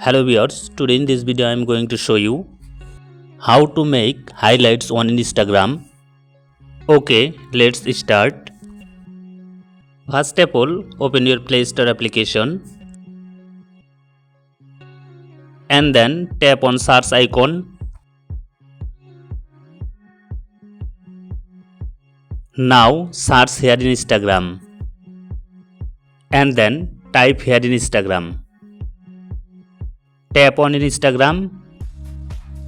Hello viewers, today in this video I am going to show you how to make highlights on Instagram. Okay, let's start. First of all, open your Play Store application and then tap on search icon. Now search here in Instagram and then type here in Instagram. Tap on Instagram.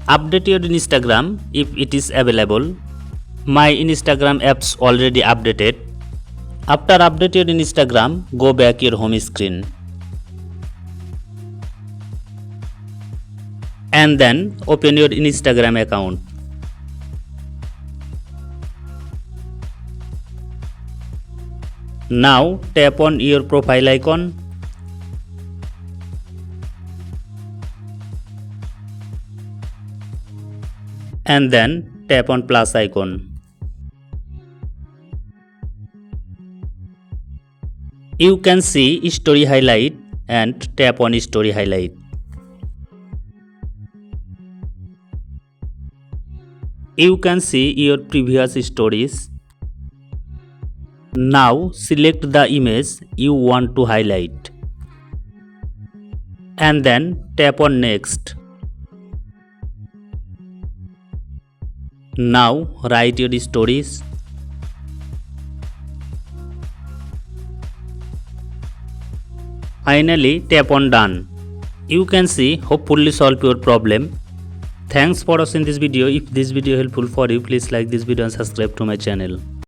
Update your Instagram if it is available. My Instagram apps already updated. After update your Instagram, go back your home screen. And then open your Instagram account. Now tap on your profile icon. And then tap on plus icon. You can see story highlight and tap on story highlight. You can see your previous stories. Now select the image you want to highlight and then tap on next. Now write your stories. Finally tap on done. You can see hopefully solve your problem. Thanks for watching this video. If this video helpful for you, please like this video and subscribe to my channel.